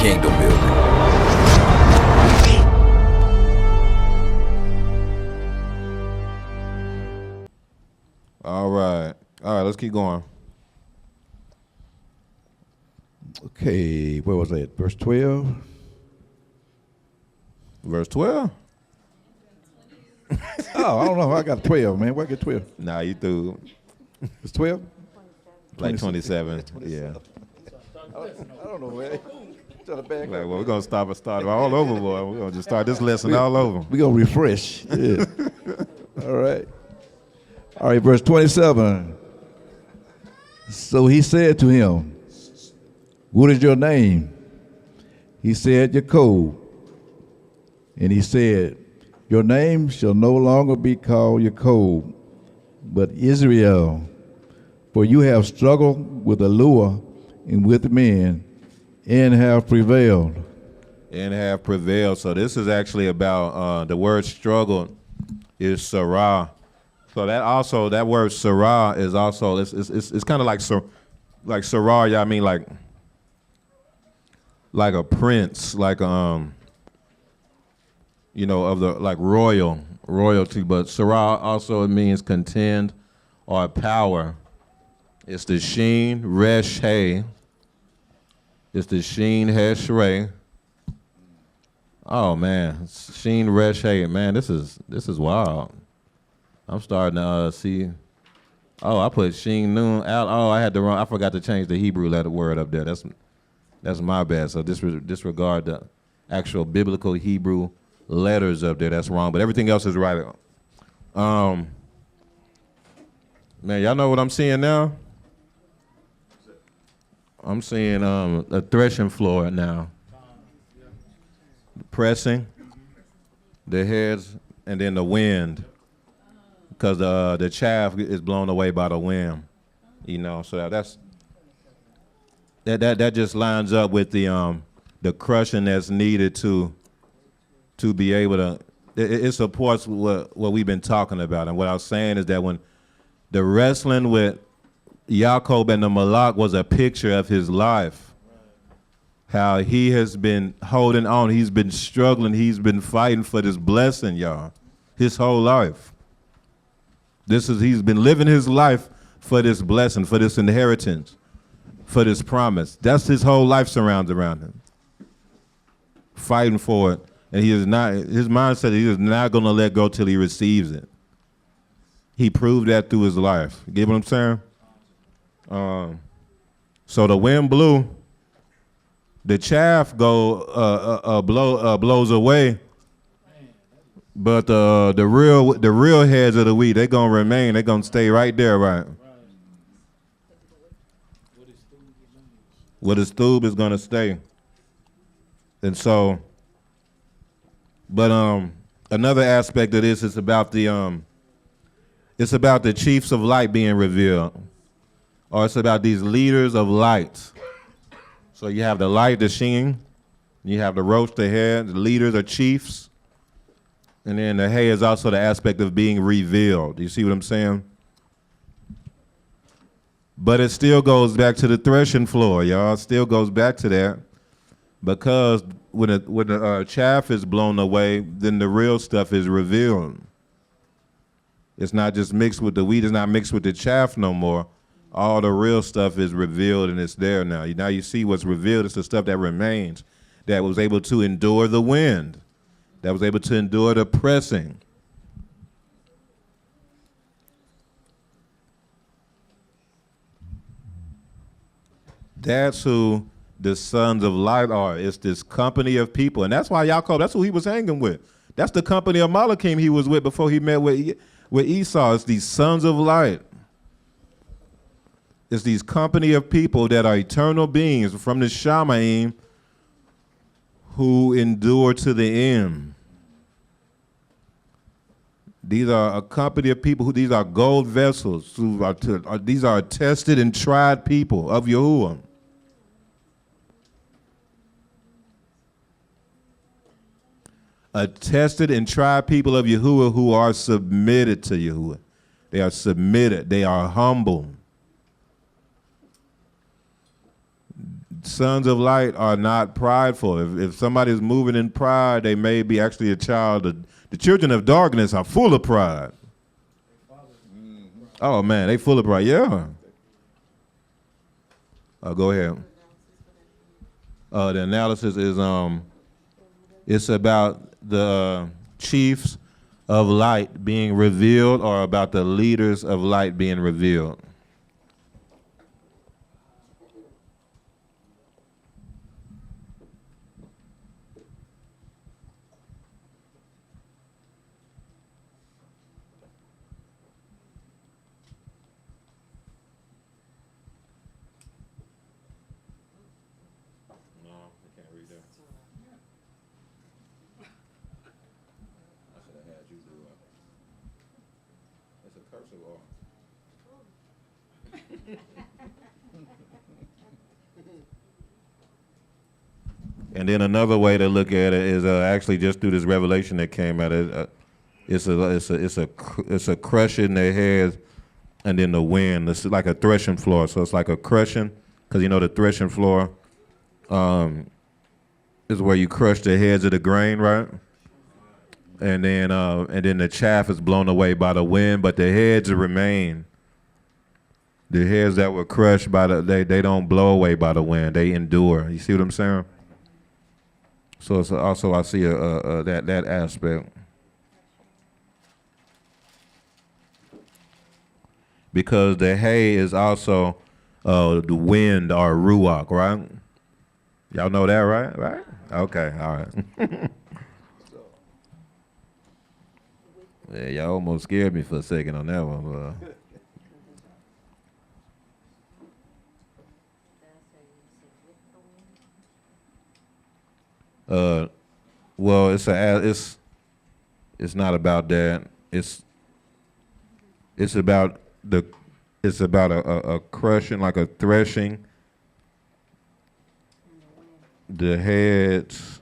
kingdom building. All right, let's keep going. Okay, where was that? Verse 12? Verse 12? Oh, I don't know. I got 12, man. Where I get 12? Nah, you threw It's 12? like 27. Yeah. I don't know, man. Try to back Like, well, we're going to start all over, boy. We're going to just start this lesson all over. We're going to refresh. Yeah. All right. All right, verse 27. So he said to him, what is your name? He said, Jacob. And he said, your name shall no longer be called Jacob, but Israel. For you have struggled with the lure and with men, and have prevailed. And have prevailed. So this is actually about the word struggle is sarah. So that word sarah is also it's kind of like sarah. Yeah, I mean like a prince, like of the like royalty. But sarah also it means contend or power. It's the sheen resh hey. It's the sheen hesh ray. Oh man, sheen resh hey. Man, this is wild. I'm starting to see. Oh, I put sheen noon out. Oh, I forgot to change the Hebrew letter word up there. That's my bad. So disregard the actual biblical Hebrew letters up there. That's wrong. But everything else is right. Man, y'all know what I'm seeing now? I'm seeing a threshing floor now. Pressing, the heads, and then the wind. Because the chaff is blown away by the wind. So that just lines up with the crushing that's needed to be able to. It supports what we've been talking about, and what I was saying is that when the wrestling with Yaakov and the Malak was a picture of his life, how he has been holding on, he's been struggling, he's been fighting for this blessing, y'all, his whole life. He's been living his life for this blessing, for this inheritance, for this promise. That's his whole life surrounds around him. Fighting for it. And his mindset, he is not going to let go till he receives it. He proved that through his life. You get what I'm saying? So the wind blew, the chaff blows away, but the real heads of the wheat, they're gonna remain. They're gonna stay right there, right? What is stube is gonna stay. And so, but another aspect of this is about the chiefs of light being revealed, or it's about these leaders of light. So you have the light, the sheen, you have the roach, the head, the leaders are chiefs. And then the hay is also the aspect of being revealed. You see what I'm saying? But it still goes back to the threshing floor, y'all. It still goes back to that. Because when the chaff is blown away, then the real stuff is revealed. It's not just mixed with the wheat. It's not mixed with the chaff no more. All the real stuff is revealed, and it's there now. Now you see what's revealed. It's the stuff that remains, that was able to endure the wind, that was able to endure the pressing. That's who the sons of light are. It's this company of people. And that's why Yaakov, that's who he was hanging with. That's the company of Malachim he was with before he met with Esau. It's these sons of light. It's these company of people that are eternal beings from the Shamaim who endure to the end. These are a company of people these are gold vessels. These are tested and tried people of Yahuwah. A tested and tried people of Yahuwah who are submitted to Yahuwah. They are submitted. They are humble. sons of light are not prideful. If somebody's moving in pride, they may be actually a child. The children of darkness are full of pride. Oh man, they full of pride. Yeah. Go ahead. The analysis is it's about the chiefs of light being revealed, or about the leaders of light being revealed. And then another way to look at it is actually just through this revelation that came out. It's a crushing their heads, and then the wind. It's like a threshing floor. So it's like a crushing, because you know the threshing floor is where you crush the heads of the grain, right? And then the chaff is blown away by the wind, but the heads remain. The heads that were crushed by they don't blow away by the wind. They endure. You see what I'm saying? So it's also I see that aspect, because the hay is also the wind or ruach, right? Y'all know that, right? Right? Okay, all right. Yeah, y'all almost scared me for a second on that one. Well, it's not about that. It's about a crushing, like a threshing. The heads.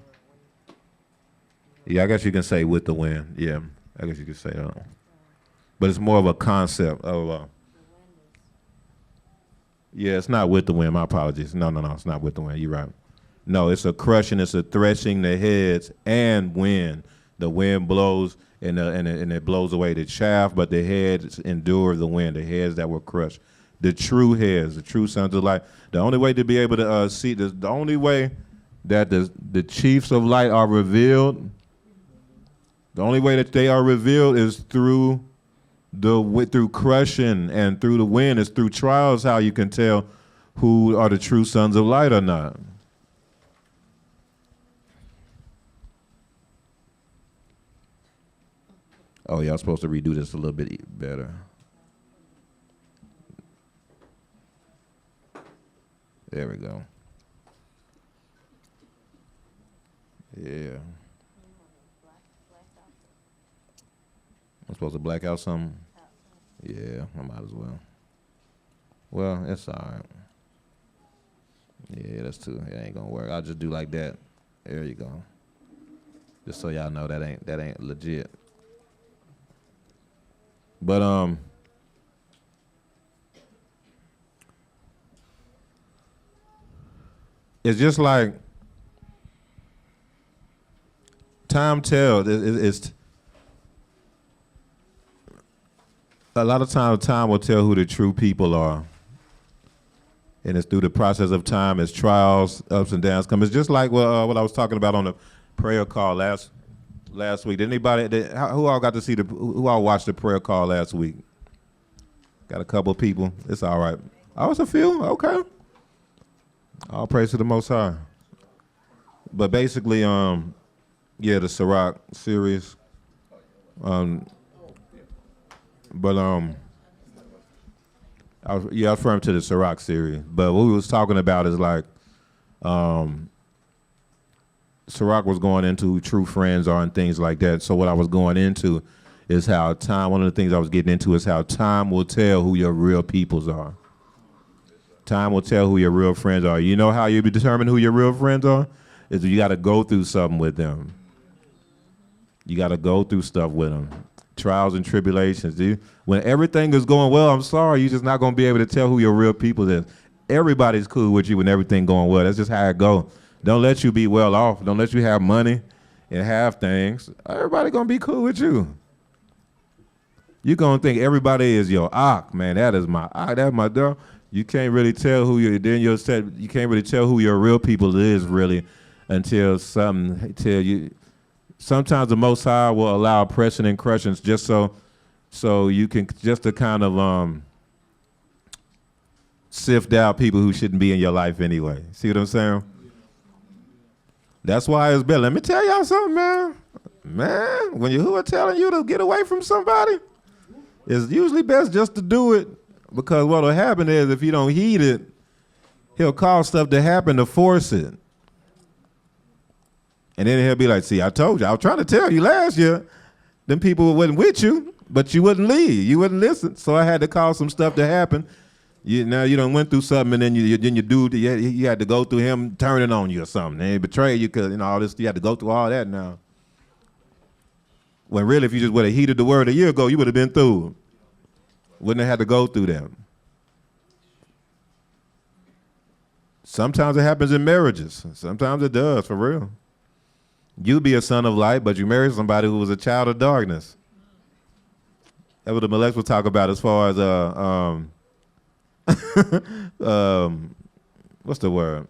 Yeah, I guess you can say with the wind. Yeah, I guess you could say that. But it's more of a concept of. Yeah, it's not with the wind. My apologies. No, it's not with the wind. You're right. No, it's a crushing, it's a threshing the heads and wind. The wind blows and it blows away the chaff, but the heads endure the wind, the heads that were crushed. The true heads, the true sons of light. The only way to be able to see this, the only way that the chiefs of light are revealed, the only way that they are revealed is through crushing and through the wind. It's through trials how you can tell who are the true sons of light or not. Oh, y'all supposed to redo this a little bit better. There we go. Yeah. I'm supposed to black out something? Yeah, I might as well. Well, it's all right. Yeah, that's too. It ain't gonna work. I'll just do like that. There you go. Just so y'all know that ain't legit. But it's just like time tells. It's a lot of times time will tell who the true people are. And it's through the process of time, as trials, ups and downs come. It's just like what I was talking about on the prayer call last week. Did anybody, who all got to see who all watched the prayer call last week? Got a couple of people. It's all right. Oh, it's a few? Okay. All praise to the Most High. But basically, the Sirach series. I was referring to the Sirach series. But what we was talking about is like, Sirach was going into who true friends are and things like that. So what I was going into is how time, one of the things I was getting into is how time will tell who your real peoples are. Time will tell who your real friends are. You know how you determine who your real friends are? Is you got to go through something with them. You got to go through stuff with them. Trials and tribulations. When everything is going well, I'm sorry, you're just not going to be able to tell who your real people is. Everybody's cool with you when everything going well. That's just how it go. Don't let you be well off. Don't let you have money and have things. Everybody gonna be cool with you. You gonna think everybody is your man. That is my that's my dog. You can't really tell who you you can't really tell who your real people is really until something tell you. Sometimes the Most High will allow oppression and crushings just so you can just to kind of sift out people who shouldn't be in your life anyway. See what I'm saying? That's why it's better. Let me tell y'all something, man. Man, when who are telling you to get away from somebody, it's usually best just to do it, because what'll happen is if you don't heed it, he'll cause stuff to happen to force it. And then he'll be like, see, I told you. I was trying to tell you last year. Them people wasn't with you, but you wouldn't leave. You wouldn't listen. So I had to cause some stuff to happen. Now you done went through something, and then you had to go through him turning on you or something. And he betrayed you because all this. You had to go through all that now. When really, if you just would have heeded the word a year ago, you would have been through. Wouldn't have had to go through that. Sometimes it happens in marriages. Sometimes it does, for real. You be a son of light, but you marry somebody who was a child of darkness. That's what the Maleks will talk about as far as what's the word?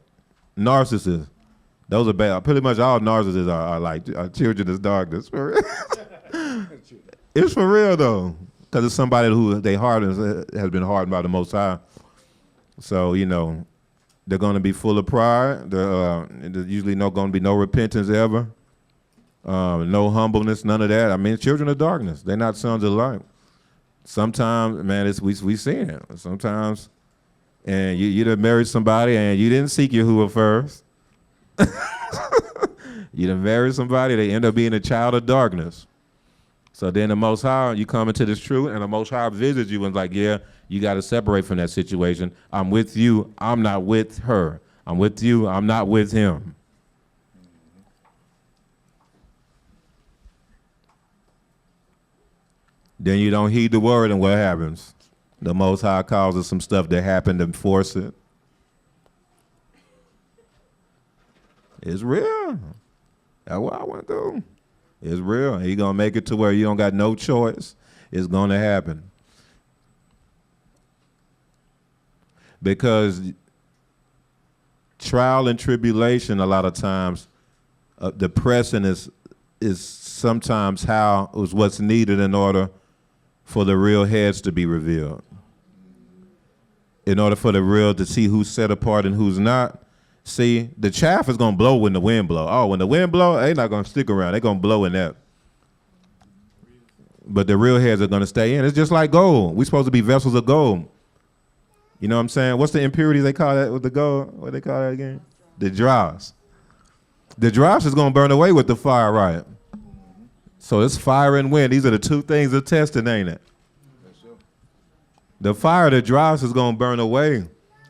Narcissists. Those are bad. Pretty much all narcissists are children of darkness. For real. It's for real though, because it's somebody who has been hardened by the Most High. So they're going to be full of pride. There's usually going to be no repentance ever. No humbleness, none of that. I mean, children of darkness. They're not sons of light. Sometimes, man, we seen it. Sometimes, and you done married somebody and you didn't seek Yahuwah first. You done married somebody, they end up being a child of darkness. So then the Most High, you come into this truth, and the Most High visits you and like, yeah, you got to separate from that situation. I'm with you. I'm not with her. I'm with you. I'm not with him. Then you don't heed the word, and what happens? The Most High causes some stuff to happen to force it. It's real. That's what I went through. It's real. He's going to make it to where you don't got no choice. It's going to happen. Because trial and tribulation, a lot of times, the pressing is sometimes what's needed in order for the real heads to be revealed. In order for the real to see who's set apart and who's not. See, the chaff is going to blow when the wind blow. Oh, when the wind blow, they're not going to stick around. They're going to blow in that. But the real heads are going to stay in. It's just like gold. We're supposed to be vessels of gold. You know what I'm saying? What's the impurity they call that with the gold? What they call that again? The dross. The dross is going to burn away with the fire, right? So it's fire and wind. These are the two things of testing, ain't it? The fire, the dross is going to burn away.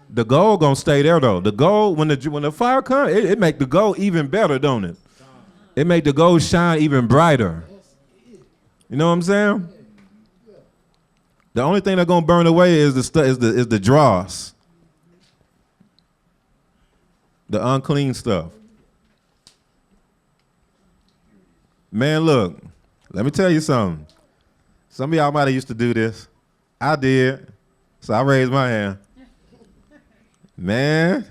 The gold gonna stay there though. The gold, when the fire comes, it make the gold even better, don't it? It make the gold shine even brighter. You know what I'm saying? The only thing that's gonna burn away is the dross, the unclean stuff. Man, look, let me tell you something. Some of y'all might have used to do this. I did, so I raised my hand. Man,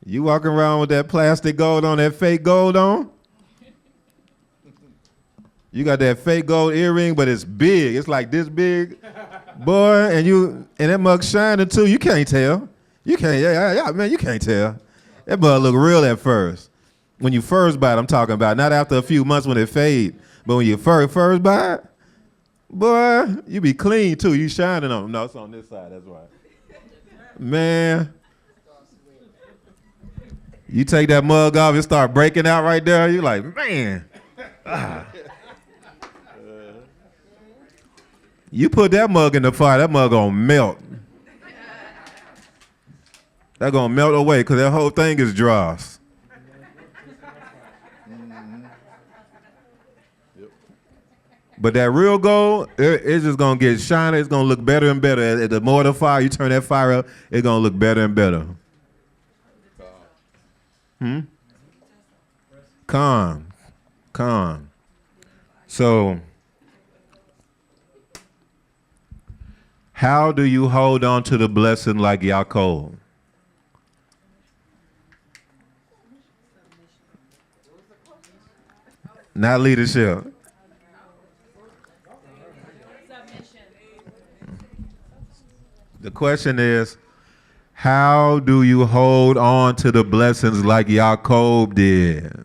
you walking around with that plastic gold on, that fake gold on? You got that fake gold earring, but it's big. It's like this big, boy, and that mug shining too. You can't tell. You can't, man, you can't tell. That mug look real at first. When you first buy it, I'm talking about, not after a few months when it fade, but when you first buy it, boy, you be clean too. You shining on them. No, it's on this side, that's right. Man. You take that mug off, it start breaking out right there. You like, man. You put that mug in the fire, that mug gonna melt. That gonna melt away because that whole thing is dross. But that real gold, it's just gonna get shiny. It's gonna look better and better. The more the fire, you turn that fire up, it's gonna look better and better. Con. So, how do you hold on to the blessing like Yaakov? Not leadership. The question is, how do you hold on to the blessings like Yaakov did?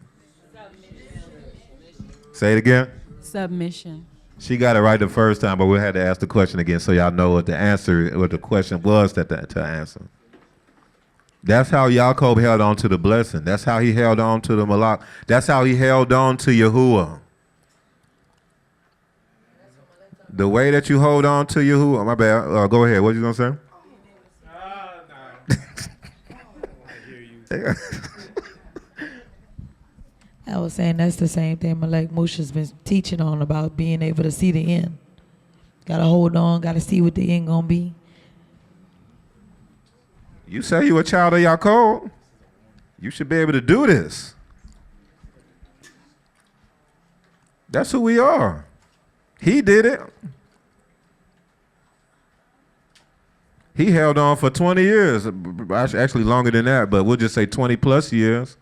Say it again. Submission. She got it right the first time, but we had to ask the question again so y'all know what the answer, what the question was to answer. That's how Yaakov held on to the blessing. That's how he held on to the Malak. That's how he held on to Yahuwah. The way that you hold on to Yahuwah, my bad. Go ahead. What you gonna say? I was saying that's the same thing Malek Musha's been teaching on about being able to see the end. Gotta hold on, gotta see what the end gonna be. You say you a child of Yaakov. You should be able to do this. That's who we are. He did it. He held on for 20 years. Actually longer than that, but we'll just say 20 plus years.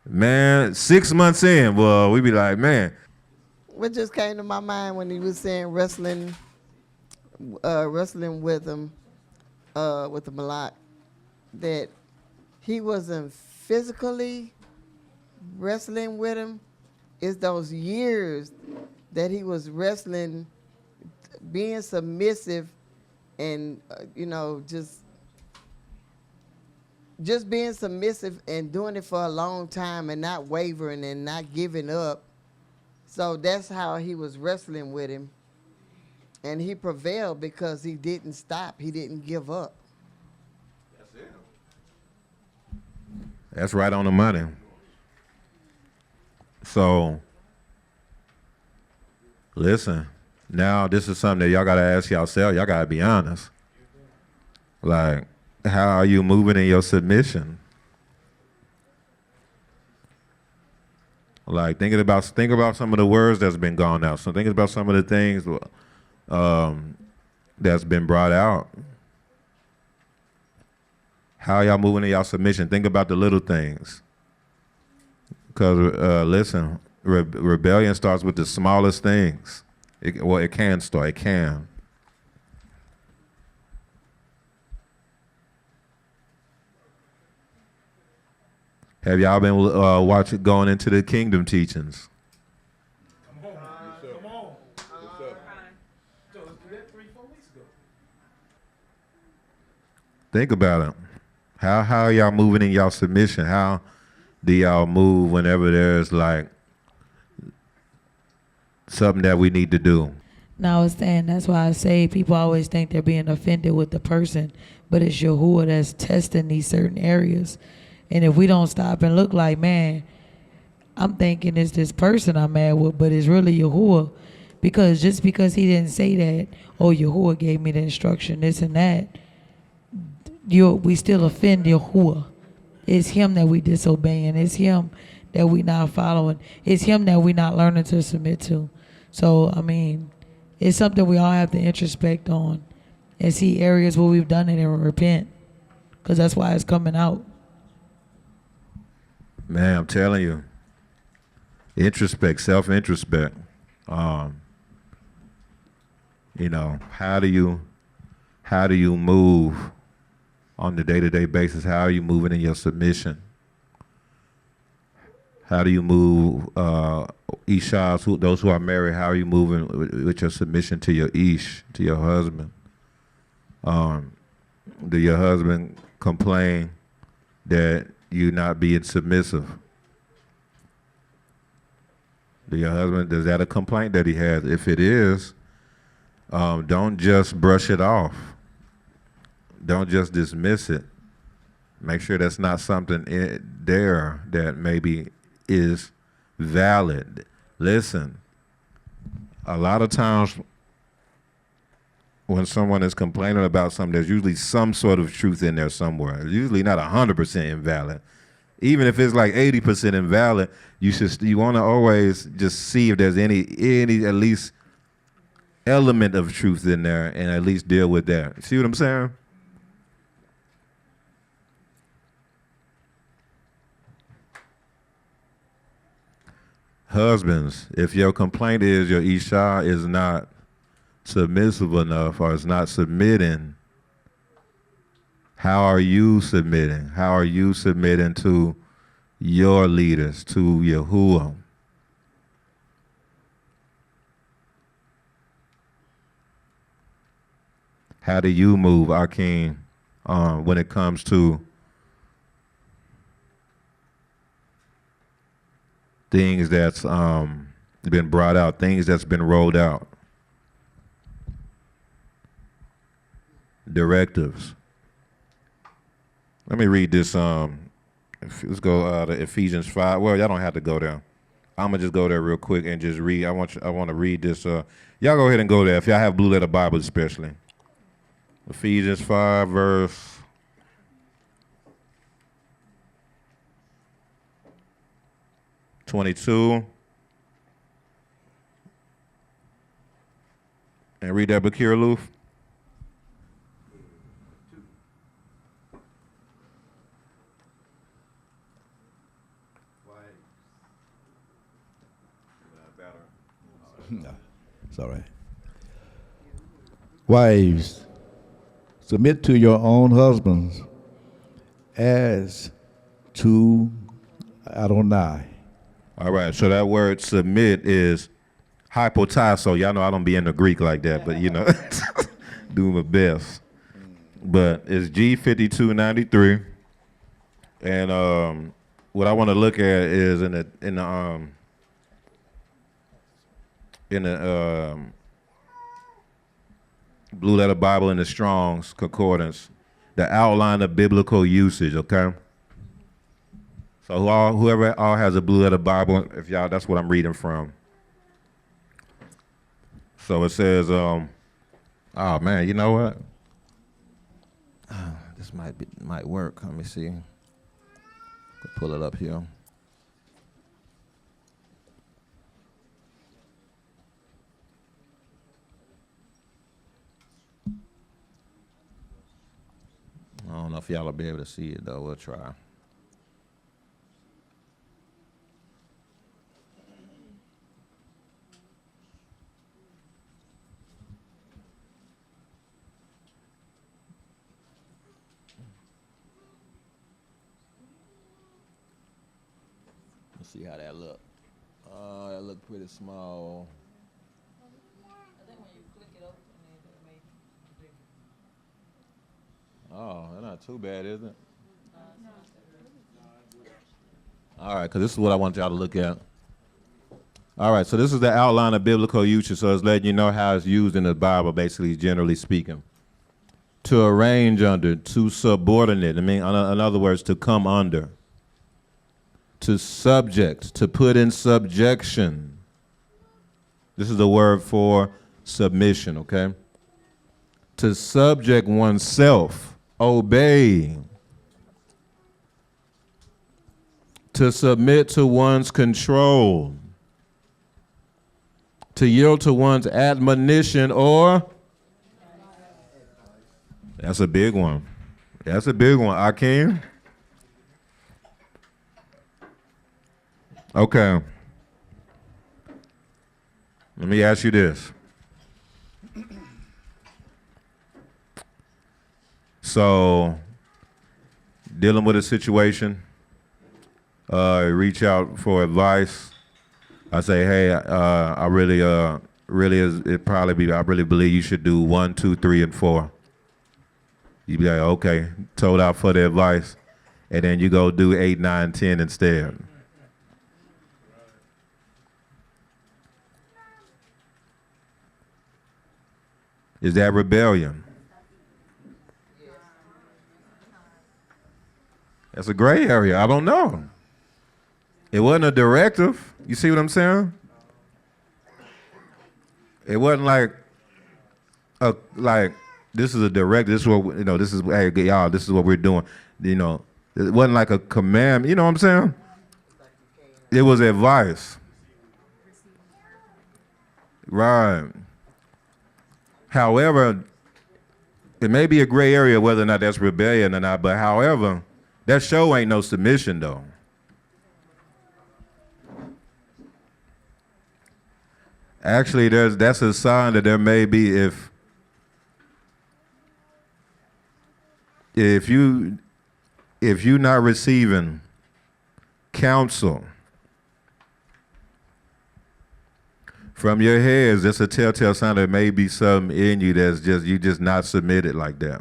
Man, 6 months in, well, we be like, man. What just came to my mind when he was saying wrestling with him, with the Malak, that he wasn't physically wrestling with him. It's those years that he was wrestling, being submissive, and just being submissive and doing it for a long time and not wavering and not giving up. So that's how he was wrestling with him. And he prevailed because he didn't stop. He didn't give up. That's it. That's right on the money. So, listen, now this is something that y'all got to ask yourself. Y'all got to be honest. Like, how are you moving in your submission? Like, think about some of the words that's been gone out. So think about some of the things that's been brought out. How y'all moving in y'all submission? Think about the little things. Because listen, rebellion starts with the smallest things. It can start. It can. Have y'all been going into the kingdom teachings? Come on. So let's do that 3-4 weeks ago. Think about it. How y'all moving in y'all submission? How do y'all move whenever there's like something that we need to do? Now I was saying that's why I say people always think they're being offended with the person, but it's Yahuwah that's testing these certain areas. And if we don't stop and look like, man, I'm thinking it's this person I'm mad with, but it's really Yahuwah. Because just because he didn't say that, oh, Yahuwah gave me the instruction, this and that, we still offend Yahuwah. It's him that we disobeying. It's him that we not following. It's him that we not learning to submit to. So, I mean, it's something we all have to introspect on and see areas where we've done it and repent. Because that's why it's coming out. Man, I'm telling you, introspect, self-introspect. How do you move on the day-to-day basis? How are you moving in your submission? How do you move, Ishas, those who are married, how are you moving with your submission to your Ish, to your husband? Do your husband complain that you not being submissive? Is that a complaint that he has? If it is, don't just brush it off. Don't just dismiss it. Make sure that's not something there that maybe is valid. Listen, a lot of times when someone is complaining about something, there's usually some sort of truth in there somewhere. It's usually not 100% invalid. Even if it's like 80% invalid, you want to always just see if there's any at least element of truth in there, and at least deal with that. See what I'm saying? Husbands, if your complaint is your Isha is not submissive enough or is not submitting, how are you submitting? How are you submitting to your leaders, to Yahuwah? How do you move, Akeem, when it comes to things that's been brought out, things that's been rolled out? Directives. Let me read this. Let's go to Ephesians 5. Well, y'all don't have to go there. I'm gonna just go there real quick and just read. I want to read this. Y'all go ahead and go there if y'all have Blue Letter Bible, especially. Ephesians 5, verse 22. And read that, Bakir Loof. No, it's all right. Wives, submit to your own husbands as to Adonai. All right, so that word submit is hypotasso. Y'all know I don't be into Greek like that, but you know, do my best. But it's G5293, and what I want to look at is in the Blue Letter Bible in the Strong's Concordance, the outline of biblical usage. Okay. So whoever has a Blue Letter Bible, if y'all, that's what I'm reading from. So it says, oh man, you know what? This might work. Let me see. Pull it up here. I don't know if y'all will be able to see it though. We'll try. Let's see how that look. That look pretty small. I think when you click it open, it may be bigger. Oh, that's not too bad, is it? All right, because this is what I want y'all to look at. All right, so this is the outline of biblical usage, so it's letting you know how it's used in the Bible, basically, generally speaking. To arrange under, to subordinate, I mean, in other words, to come under. To subject, to put in subjection. This is the word for submission, okay? To subject oneself, obey. To submit to one's control. To yield to one's admonition or? That's a big one. That's a big one, Akeem. Okay. Let me ask you this. So, dealing with a situation, reach out for advice. I say, hey, I really believe you should do 1, 2, 3, and 4. You be like, okay, told out for the advice, and then you go do 8, 9, 10 instead. Is that rebellion? That's a gray area. I don't know. It wasn't a directive. You see what I'm saying? It wasn't like this is a direct. This is what This is hey y'all. This is what we're doing. It wasn't like a command. You know what I'm saying? It was advice. Right. However, it may be a gray area whether or not that's rebellion or not. But however, that show ain't no submission though. Actually, that's a sign that there may be if you not receiving counsel from your heads, that's a telltale sign there may be something in you that's just not submitted like that.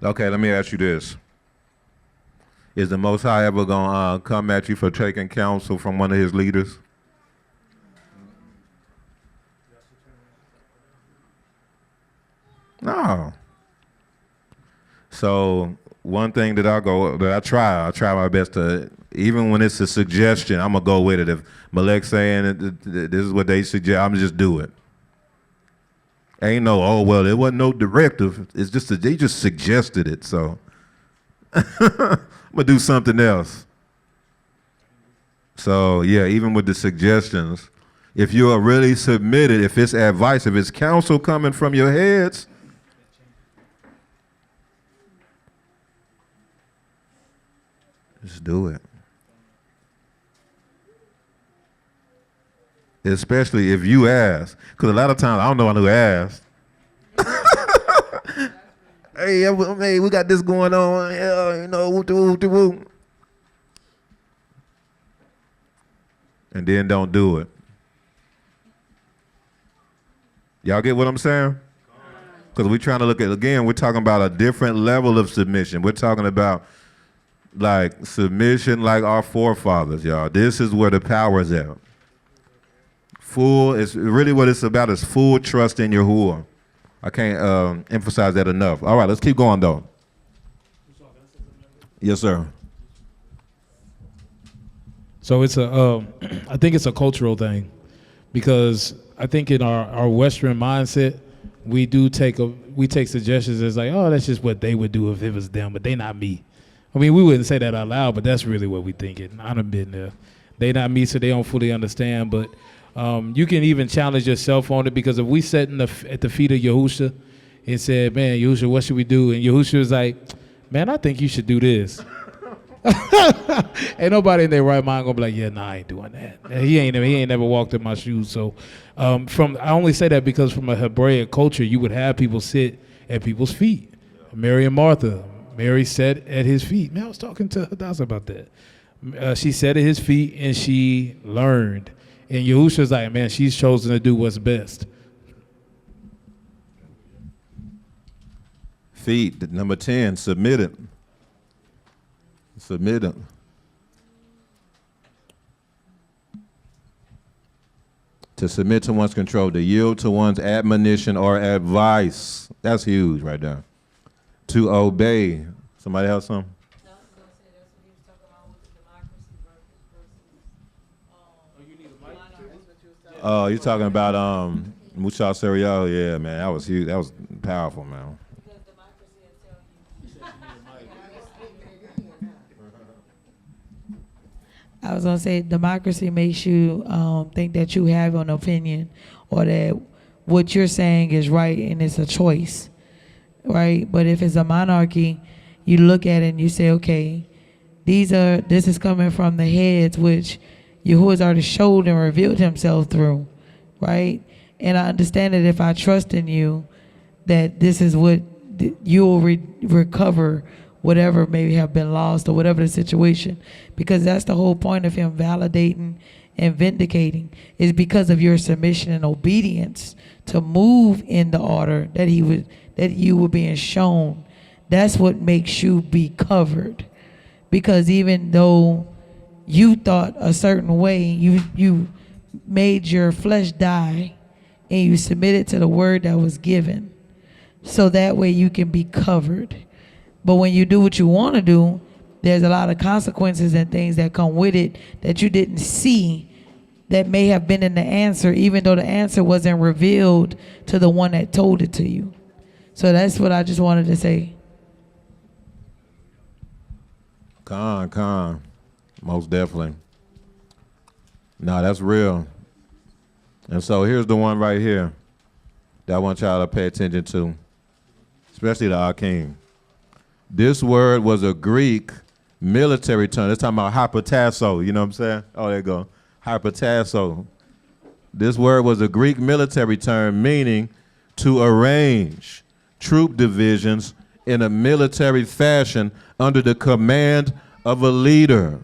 Okay, let me ask you this. Is the Most High ever going to come at you for taking counsel from one of his leaders? No. So one thing that I try my best to, even when it's a suggestion, I'm going to go with it. If Malek's saying this is what they suggest, I'm just do it. Ain't no, oh, well, it wasn't no directive. It's just they just suggested it, so I'm going to do something else. So, yeah, even with the suggestions, if you are really submitted, if it's advice, if it's counsel coming from your heads, just do it. Especially if you ask, because a lot of times I don't know who asked. Hey, we got this going on. Yeah, woo. And then don't do it. Y'all get what I'm saying? Because we're trying to look at, again, we're talking about a different level of submission. We're talking about like submission like our forefathers, y'all. This is where the power is at. It's really what it's about is full trust in Yahuwah. I can't emphasize that enough. All right, let's keep going though. Yes, sir. So it's I think it's a cultural thing, because I think in our Western mindset, we take suggestions as like, oh, that's just what they would do if it was them, but they not me. I mean, we wouldn't say that out loud, but that's really what we thinking. I done been there. They not me, so they don't fully understand, but you can even challenge yourself on it, because if we sat at the feet of Yahusha and said, man, Yahusha, what should we do? And Yahusha was like, man, I think you should do this. Ain't nobody in their right mind gonna be like, yeah, nah, I ain't doing that. He ain't never walked in my shoes. So I only say that because from a Hebraic culture, you would have people sit at people's feet. Mary and Martha, Mary sat at his feet. Man, I was talking to Hadassah about that. She sat at his feet and she learned. And Yahusha's like, man, she's chosen to do what's best. Feet, number 10, submit it. Submit it. To submit to one's control, to yield to one's admonition or advice. That's huge right there. To obey. Somebody have something? Oh, you're talking about Musa Serial? Yeah, man, that was huge. That was powerful, man. I was gonna say democracy makes you think that you have an opinion, or that what you're saying is right and it's a choice, right? But if it's a monarchy, you look at it and you say, okay, this is coming from the heads, which Yahuwah's already showed and revealed himself through, right? And I understand that if I trust in you, that this is what you will recover whatever may have been lost or whatever the situation, because that's the whole point of him validating and vindicating, is because of your submission and obedience to move in the order that you were being shown. That's what makes you be covered, because even though you thought a certain way, you made your flesh die, and you submitted to the word that was given, so that way you can be covered. But when you do what you want to do, there's a lot of consequences and things that come with it that you didn't see, that may have been in the answer, even though the answer wasn't revealed to the one that told it to you. So that's what I just wanted to say. Con. Most definitely. No, that's real. And so here's the one right here that I want y'all to pay attention to, especially the Akim. This word was a Greek military term. It's talking about hypotasso, you know what I'm saying? Oh, there you go. Hypotasso. This word was a Greek military term meaning to arrange troop divisions in a military fashion under the command of a leader.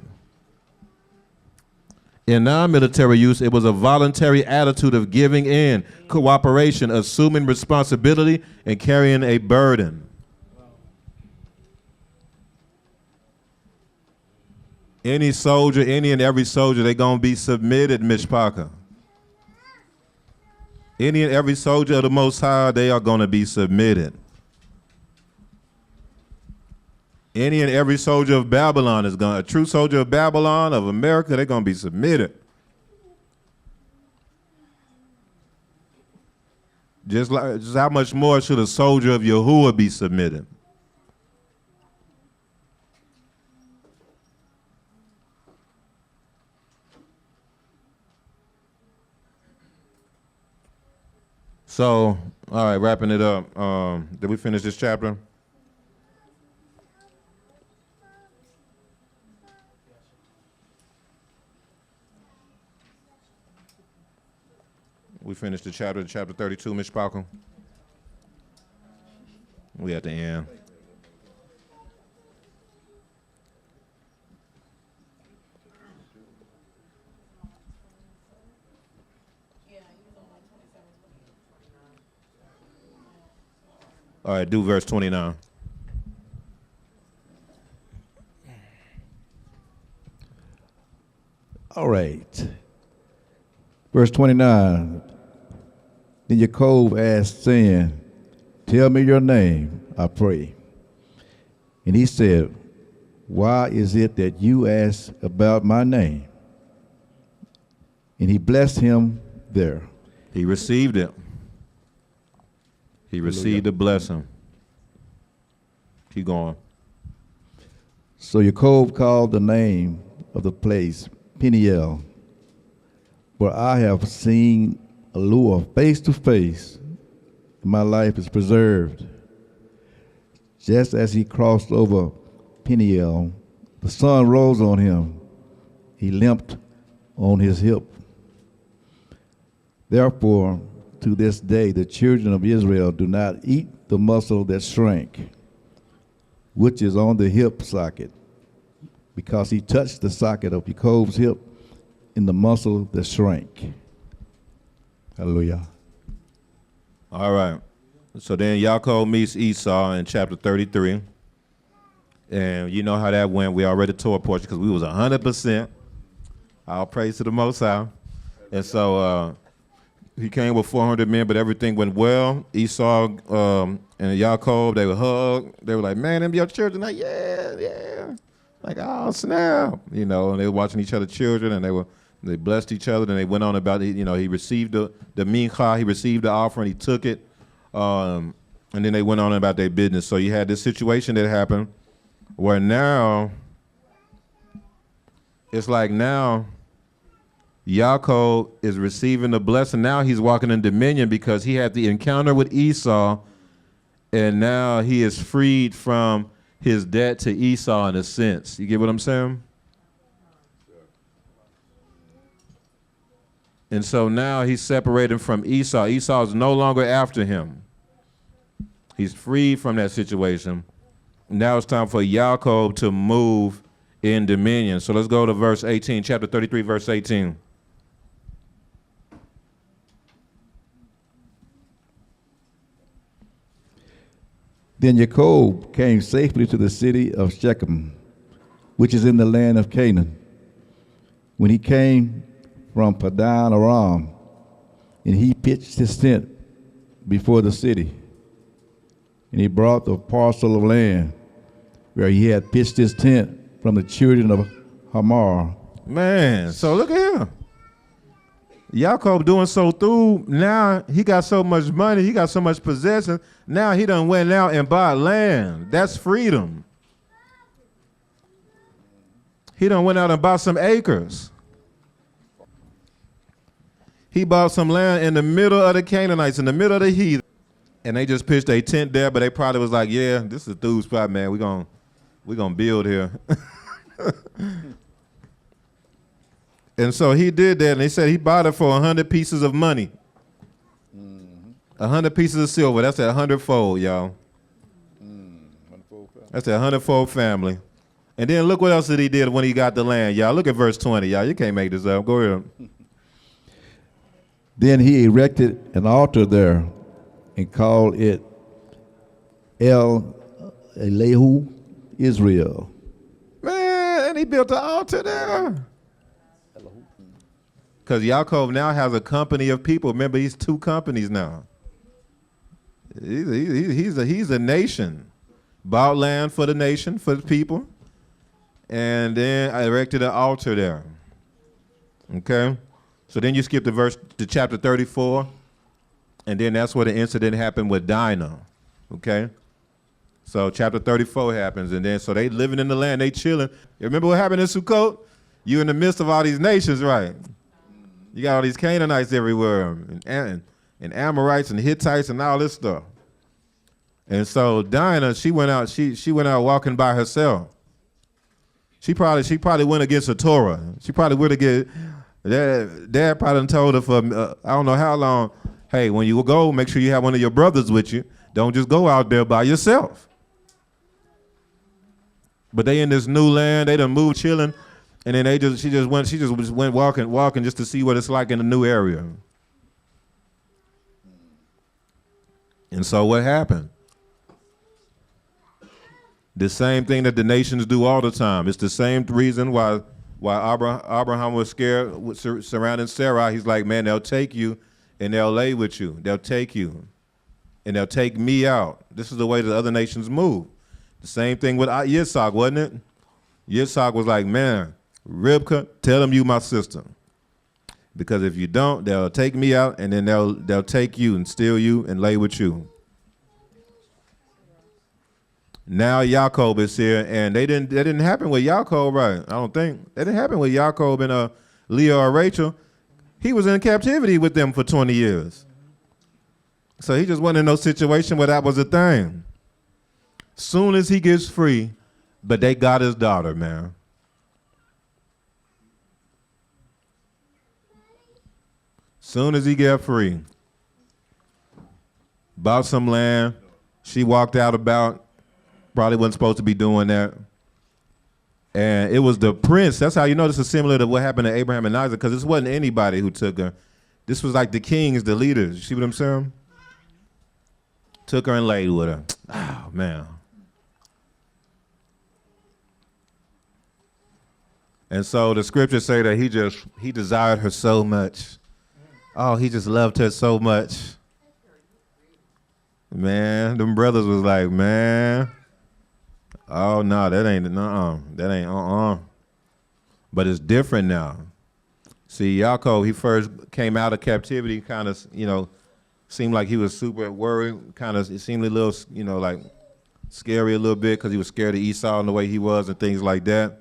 In non-military use, it was a voluntary attitude of giving in, cooperation, assuming responsibility, and carrying a burden. Any soldier, any and every soldier, they're going to be submitted, Mishpaka. Any and every soldier of the Most High, they are going to be submitted. Any and every soldier of Babylon is going to, a true soldier of Babylon, of America, they're going to be submitted. Just how much more should a soldier of Yahuwah be submitted? So, all right, wrapping it up. Did we finish this chapter? We finished the chapter 32, Mishpaku. We at the end. All right, do verse 29. All right. Verse 29. Then Jacob asked, saying, tell me your name, I pray. And he said, why is it that you ask about my name? And he blessed him there. He received it. He received the blessing. Keep going. So Jacob called the name of the place Peniel, for I have seen Allure face to face, and my life is preserved. Just as he crossed over Peniel, the sun rose on him. He limped on his hip. Therefore, to this day, the children of Israel do not eat the muscle that shrank, which is on the hip socket, because he touched the socket of Jacob's hip in the muscle that shrank. Hallelujah. All right. So then Yaakov meets Esau in chapter 33. And you know how that went. We already tore a portion because we was 100%. All praise to the Most High. And so he came with 400 men, but everything went well. Esau and Yaakov, they would hug. They were like, man, them your children? Like, yeah. Like, oh, snap. You know, and they were watching each other's children, and they blessed each other, and they went on about it. You know, he received the mincha, he received the offering, he took it, and then they went on about their business. So you had this situation that happened where now, it's like now, Yaakov is receiving the blessing. Now he's walking in dominion because he had the encounter with Esau, and now he is freed from his debt to Esau in a sense. You get what I'm saying? And so now he's separated from Esau. Esau is no longer after him. He's freed from that situation. Now it's time for Yaakov to move in dominion. So let's go to verse 18, chapter 33, verse 18. Then Jacob came safely to the city of Shechem, which is in the land of Canaan, when he came from Padan Aram, and he pitched his tent before the city. And he brought the parcel of land where he had pitched his tent from the children of Hamor. Man, so look at him. Yaakov doing so through, now he got so much money, he got so much possession, now he done went out and bought land. That's freedom. He done went out and bought some acres. He bought some land in the middle of the Canaanites, in the middle of the heathen. And they just pitched a tent there, but they probably was like, yeah, this is a through spot, man. We gonna build here. And so he did that, and they said he bought it for 100 pieces of money. 100 pieces of silver. That's a 100-fold, y'all. That's a 100-fold family. And then look what else that he did when he got the land, y'all. Look at verse 20, y'all. You can't make this up. Go ahead. Then he erected an altar there and called it El Elahu Israel. Man, and he built an altar there. Because Yaakov now has a company of people. Remember, he's 2 companies now. He's a nation. Bought land for the nation, for the people. And then I erected an altar there. Okay? So then you skip to chapter 34. And then that's where the incident happened with Dinah. Okay? So chapter 34 happens. And then so they living in the land, they chilling. You remember what happened in Sukkot? You in the midst of all these nations, right? You got all these Canaanites everywhere, and Amorites and Hittites and all this stuff. And so Dinah, she went out walking by herself. She probably went against the Torah. She probably would have get Dad probably done told her for I don't know how long. Hey, when you go, make sure you have one of your brothers with you. Don't just go out there by yourself. But they in this new land. They done moved, chilling. And then she just went walking just to see what it's like in the new area. And so what happened? The same thing that the nations do all the time. It's the same reason why Abraham was scared surrounding Sarah. He's like, man, they'll take you and they'll lay with you. They'll take you and they'll take me out. This is the way the other nations move. The same thing with Yitzhak, wasn't it? Yitzhak was like, man, Rivka, tell them you my sister. Because if you don't, they'll take me out, and then they'll take you and steal you and lay with you. Now Yaakov is here, and that didn't happen with Yaakov, right? I don't think. That didn't happen with Yaakov and Leah or Rachel. He was in captivity with them for 20 years. So he just wasn't in no situation where that was a thing. Soon as he gets free, but they got his daughter, man. Soon as he got free, bought some land. She walked out about, probably wasn't supposed to be doing that. And it was the prince. That's how you know this is similar to what happened to Abraham and Isaac, because this wasn't anybody who took her. This was like the kings, the leaders. You see what I'm saying? Took her and laid with her. Oh, man. And so the scriptures say that he desired her so much. Oh, he just loved her so much. Man, them brothers was like, man, oh, no, that ain't, But it's different now. See, Yaakov, he first came out of captivity, kind of, seemed like he was super worried, kind of, it seemed a little, like scary a little bit because he was scared of Esau and the way he was and things like that.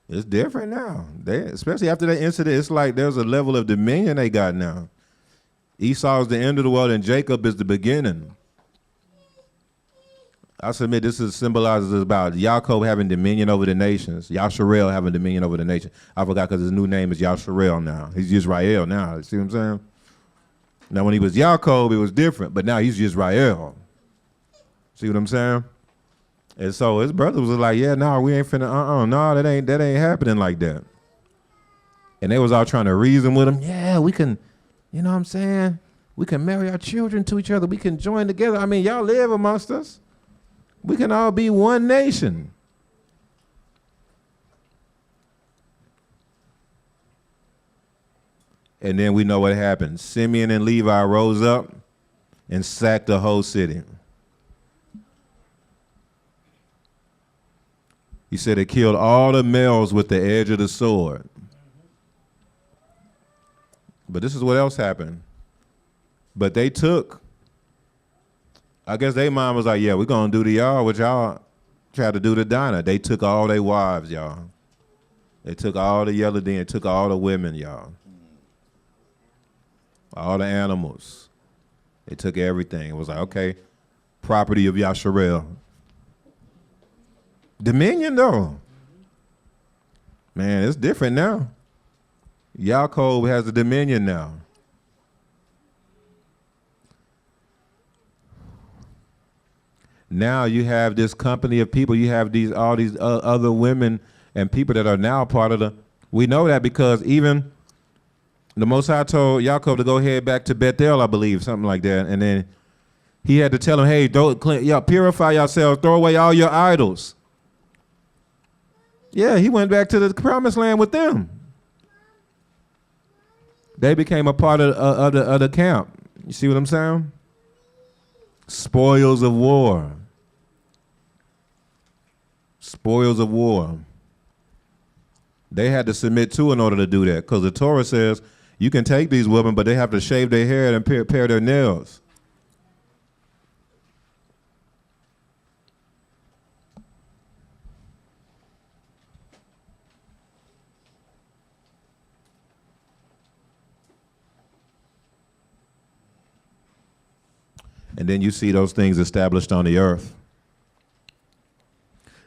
It's different now. Especially after that incident, it's like there's a level of dominion they got now. Esau is the end of the world and Jacob is the beginning. I submit this symbolizes about Yaakov having dominion over the nations, Yasharel having dominion over the nation. I forgot because his new name is Yasharel now. He's Yisrael now. You see what I'm saying? Now when he was Yaakov, it was different, but now he's Yisrael. See what I'm saying? And so his brothers was like, yeah, no, we ain't finna, no, that ain't happening like that. And they was all trying to reason with him. Yeah, we can, you know what I'm saying? We can marry our children to each other. We can join together. I mean, y'all live amongst us. We can all be one nation. And then we know what happened. Simeon and Levi rose up and sacked the whole city. He said they killed all the males with the edge of the sword. But this is what else happened. But they took, I guess their mom was like, yeah, we're going to do to y'all what y'all tried to do to Dinah. They took all their wives, y'all. They took all the yellow deer, took all the women, y'all. All the animals. They took everything. It was like, okay, property of Yasharel. Dominion, though. Man, it's different now. Yaakov has a dominion now. Now you have this company of people. You have all these other women and people that are now part of the. We know that because even the Most High told Yaakov to go head back to Bethel, I believe, something like that, and then he had to tell him, "Hey, purify yourselves. Throw away all your idols." Yeah, he went back to the promised land with them. They became a part of the camp. You see what I'm saying? Spoils of war. Spoils of war. They had to submit to in order to do that, because the Torah says you can take these women, but they have to shave their hair and pare their nails. And then you see those things established on the earth.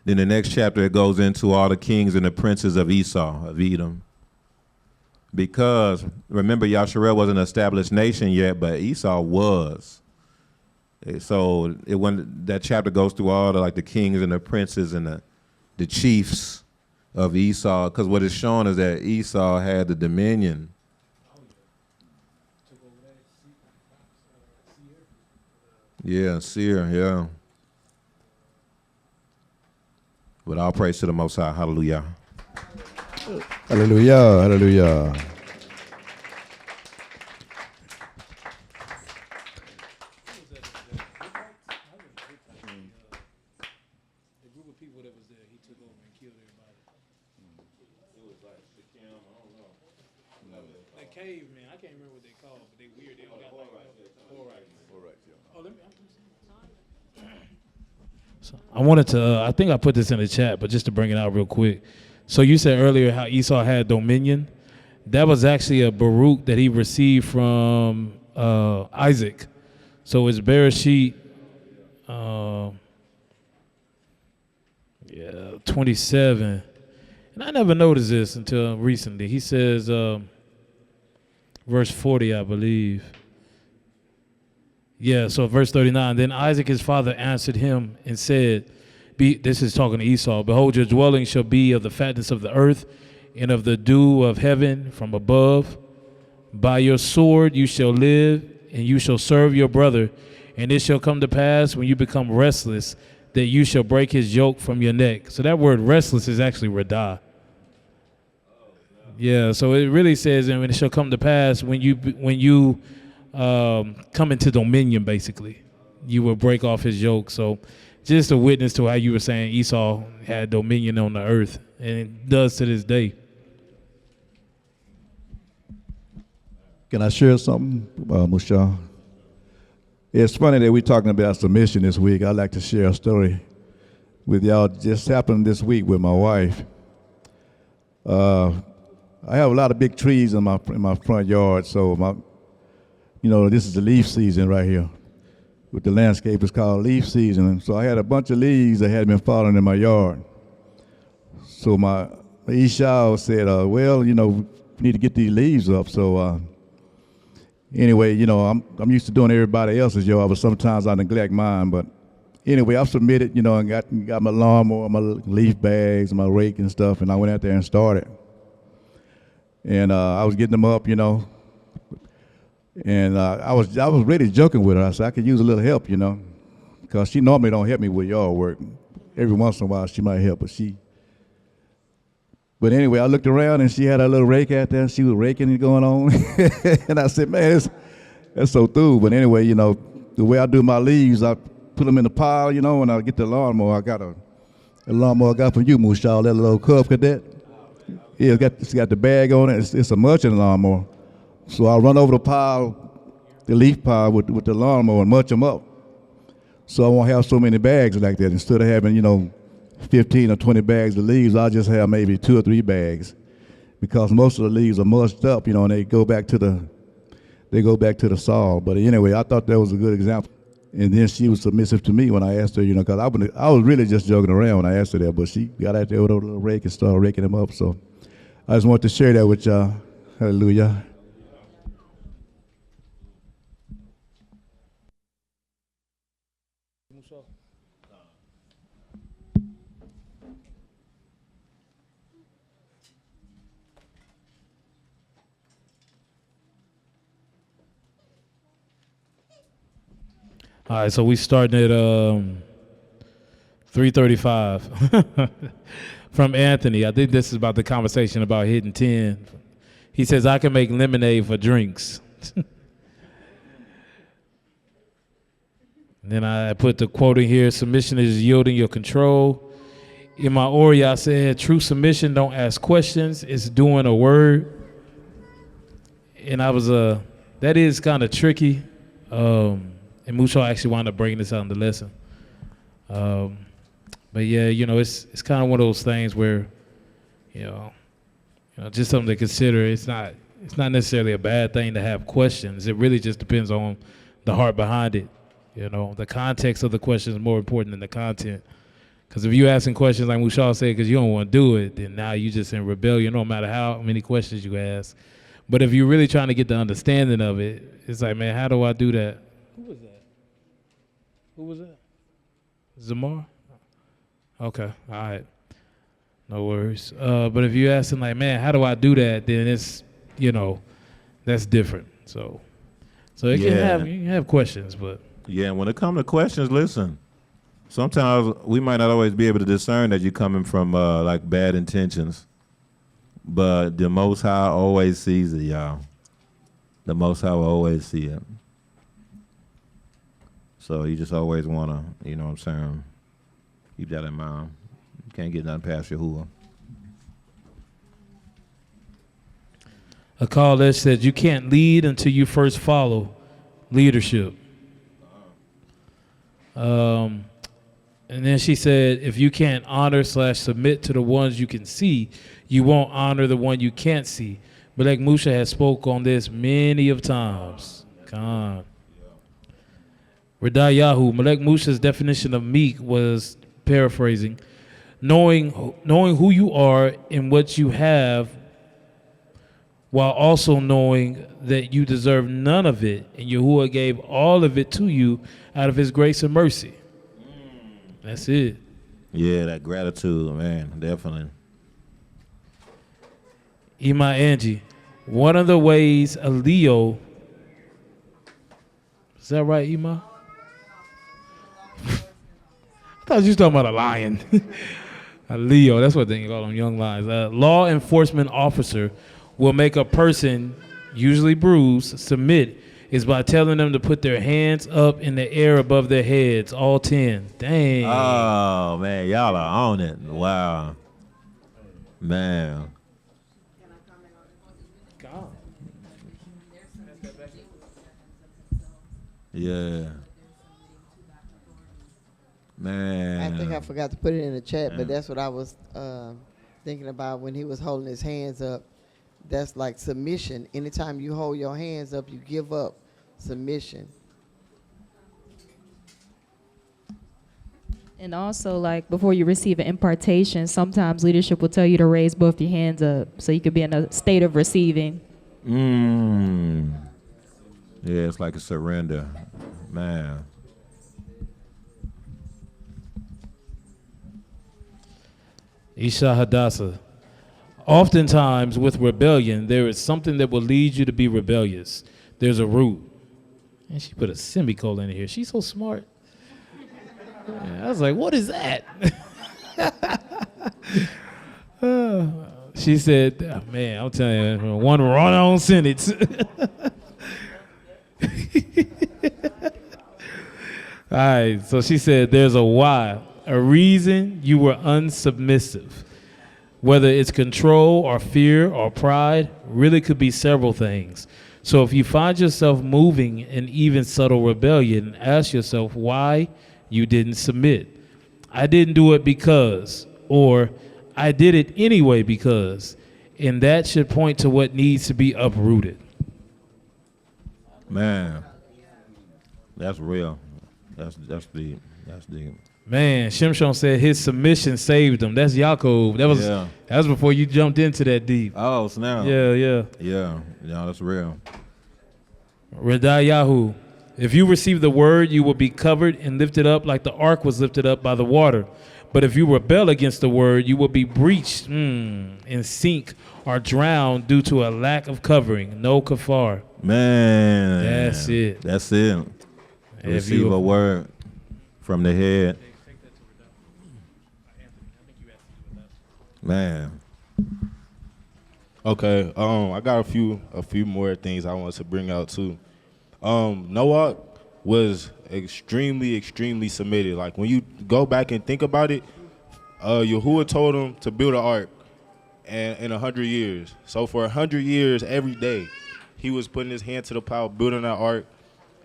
Then the next chapter, it goes into all the kings and the princes of Esau, of Edom. Because, remember, Yasharel wasn't an established nation yet, but Esau was. So that chapter goes through all the kings and the princes and the chiefs of Esau, because what it's showing is that Esau had the dominion. Yeah, Seir, yeah. But all praise to the Most High. Hallelujah. Hallelujah, hallelujah. Caveman, I can't remember what they call, but they weird. They don't got So I wanted to, I think I put this in the chat, but just to bring it out real quick. So you said earlier how Esau had dominion. That was actually a Baruch that he received from Isaac. So it's Bereshit, 27. And I never noticed this until recently. He says, verse 40, I believe. Yeah, so verse 39, then Isaac his father answered him and said, this is talking to Esau, behold, your dwelling shall be of the fatness of the earth and of the dew of heaven from above. By your sword you shall live, and you shall serve your brother. And it shall come to pass when you become restless that you shall break his yoke from your neck. So that word restless is actually radah. Yeah, so it really says, and it shall come to pass when you come into dominion, basically, you will break off his yoke. So just a witness to how you were saying Esau had dominion on the earth, and it does to this day. Can I share something, Musha? It's funny that we're talking about submission this week. I'd like to share a story with y'all. Just happened this week with my wife. I have a lot of big trees in my front yard, so this is the leaf season right here. With the landscape, it's called leaf season. And so I had a bunch of leaves that had been falling in my yard. So my Esau said, we need to get these leaves up. So anyway, I'm used to doing everybody else's yard, but sometimes I neglect mine. But anyway, I submitted, and got my lawnmower, my leaf bags, my rake and stuff, and I went out there and started. And I was getting them up, and I was really joking with her. I said I could use a little help, because she normally don't help me with yard work. Every once in a while she might help, but she But anyway, I looked around and she had a little rake out there. She was raking it going on. And I said, man, that's so through. But anyway, you know, the way I do my leaves, I put them in the pile, you know, and I get the lawnmower. I got a lawnmower I got from you, Mushaw, that little Cub Cadet. Yeah, it's got the bag on it. It's a mulching lawnmower. So I run over the pile, the leaf pile with the lawnmower and mulch them up. So I won't have so many bags like that. Instead of having, you know, 15 or 20 bags of leaves, I'll just have maybe 2 or 3 bags, because most of the leaves are mulched up, you know, and they go back to the soil. But anyway, I thought that was a good example. And then she was submissive to me when I asked her, you know, because I was really just joking around when I asked her that, but she got out there with a little rake and started raking them up. So I just want to share that with y'all. Hallelujah. All right, so we starting at 3:35 from Anthony. I think this is about the conversation about hitting 10. He says, I can make lemonade for drinks. Then I put the quote in here, submission is yielding your control. In my Ori, I said, true submission don't ask questions, it's doing a word. And I was, that is kind of tricky. And Mushaw actually wound up bringing this out in the lesson. But yeah, you know, it's kind of one of those things where, you know, just something to consider. It's not necessarily a bad thing to have questions. It really just depends on the heart behind it. You know, the context of the question is more important than the content. Because if you're asking questions like Mushaw said because you don't want to do it, then now you just in rebellion no matter how many questions you ask. But if you're really trying to get the understanding of it, it's like, man, how do I do that? Who was that? Zamar? Okay, all right. No worries. But if you're asking like, man, how do I do that? Then it's, you know, that's different. So you can have questions, but. Yeah, when it comes to questions, listen. Sometimes we might not always be able to discern that you're coming from like bad intentions, but the Most High always sees it, y'all. The Most High will always see it. So you just always want to, you know what I'm saying, keep that in mind. You can't get nothing past Yahuwah. A call that said you can't lead until you first follow leadership. And then she said, if you can't honor/submit to the ones you can see, you won't honor the one you can't see. Malek Musha has spoke on this many of times. Come on. Radayahu, Malek Musha's definition of meek was, paraphrasing, knowing who you are and what you have, while also knowing that you deserve none of it, and Yahuwah gave all of it to you out of his grace and mercy. That's it. Yeah, that gratitude, man, definitely. Ima Angie, one of the ways a Leo, is that right, Ima? I thought you was talking about a lion. A Leo, that's what they call them, young lions. A law enforcement officer will make a person, usually bruised, submit is by telling them to put their hands up in the air above their heads, all 10. Dang. Oh, man, y'all are on it. Wow. Man. Yeah. Man. I think I forgot to put it in the chat, but that's what I was thinking about when he was holding his hands up. That's like submission. Anytime you hold your hands up, you give up submission. And also, like, before you receive an impartation, sometimes leadership will tell you to raise both your hands up so you could be in a state of receiving. Yeah, it's like a surrender. Man. Isha Hadassah. Oftentimes with rebellion, there is something that will lead you to be rebellious. There's a root. And she put a semicolon in here. She's so smart. Yeah, I was like, what is that? She said, man, I'm telling you, one run-on sentence. All right, so she said, there's a why, a reason you were unsubmissive. Whether it's control or fear or pride, really could be several things. So if you find yourself moving in even subtle rebellion, ask yourself why you didn't submit. I didn't do it because, or I did it anyway because, and that should point to what needs to be uprooted. Man, that's real. That's deep. That's deep. Man, Shimshon said his submission saved him. That's Yaakov. That was before you jumped into that deep. Oh, snap. Yeah. Yeah, that's real. Redayahu. If you receive the word, you will be covered and lifted up like the ark was lifted up by the water. But if you rebel against the word, you will be breached and sink or drowned due to a lack of covering. No kafar. Man. That's it. That's it. If Receive you- a word from the head. Man. Okay, I got a few more things I want to bring out too. Noah was extremely submitted. Like when you go back and think about it, Yahuwah told him to build an ark in 100 years. So for 100 years, every day, he was putting his hand to the plow, building that ark.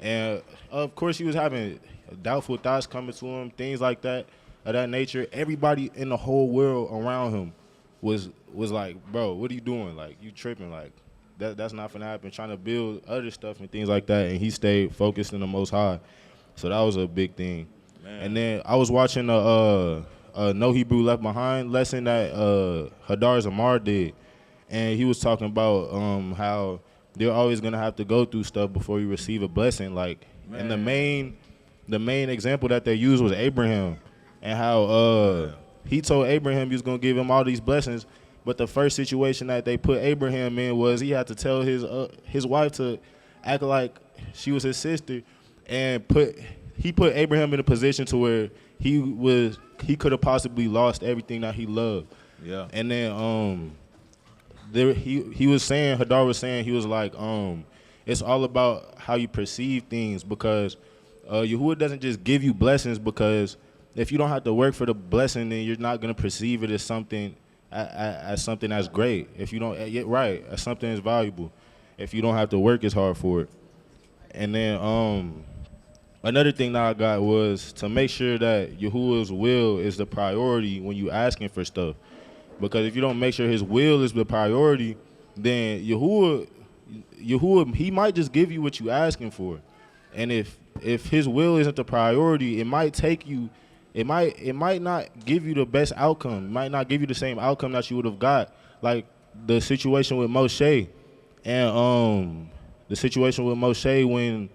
And of course, he was having doubtful thoughts coming to him, things like that, of that nature. Everybody in the whole world around him was like, bro, what are you doing? Like, you tripping? Like, that's not gonna happen. Trying to build other stuff and things like that. And he stayed focused in the Most High. So that was a big thing. Man. And then I was watching a No Hebrew Left Behind lesson that Hadar Zamar did. And he was talking about how they're always gonna have to go through stuff before you receive a blessing. Like, man. And the main example that they used was Abraham, and how he told Abraham he was gonna give him all these blessings, but the first situation that they put Abraham in was he had to tell his wife to act like she was his sister, and he put Abraham in a position to where he could have possibly lost everything that he loved. Yeah. And then he was saying, Hadar was saying, he was like, it's all about how you perceive things, because Yahuwah doesn't just give you blessings, because if you don't have to work for the blessing, then you're not gonna perceive it as something that's great. If you don't, as something that's valuable. If you don't have to work as hard for it. And then another thing that I got was to make sure that Yahuwah's will is the priority when you asking for stuff. Because if you don't make sure his will is the priority, then Yahuwah, he might just give you what you asking for. And if his will isn't the priority, it might not give you the best outcome. It might not give you the same outcome that you would have got. Like the situation with Moshe, and the situation with Moshe when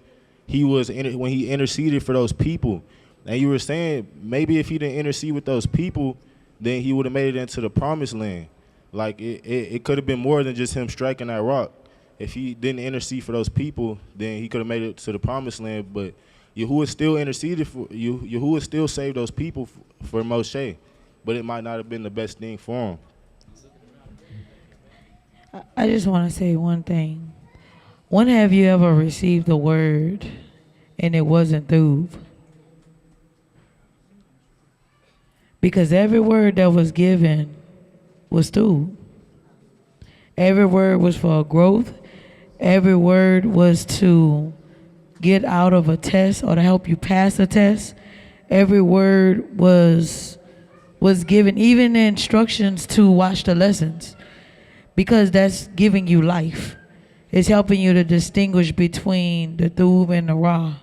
he interceded for those people. And you were saying maybe if he didn't intercede with those people, then he would have made it into the promised land. Like it could have been more than just him striking that rock. If he didn't intercede for those people, then he could have made it to the promised land. But Yahuwah still interceded for you. Yahuwah still saved those people for Moshe, but it might not have been the best thing for him. I just want to say one thing. When have you ever received a word and it wasn't through? Because every word that was given was through. Every word was for growth. Every word was to get out of a test or to help you pass a test. Every word was given, even the instructions to watch the lessons, because that's giving you life. It's helping you to distinguish between the Thub and the Ra,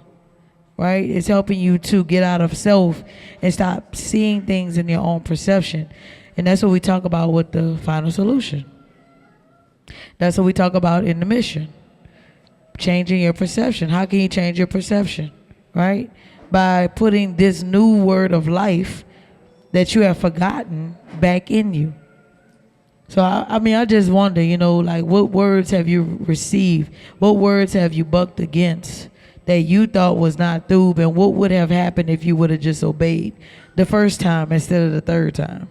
right? It's helping you to get out of self and stop seeing things in your own perception. And that's what we talk about with the final solution. That's what we talk about in the mission. Changing your perception. How can you change your perception, right? By putting this new word of life that you have forgotten back in you. So, I just wonder, like, what words have you received? What words have you bucked against that you thought was not through? And what would have happened if you would have just obeyed the first time instead of the third time?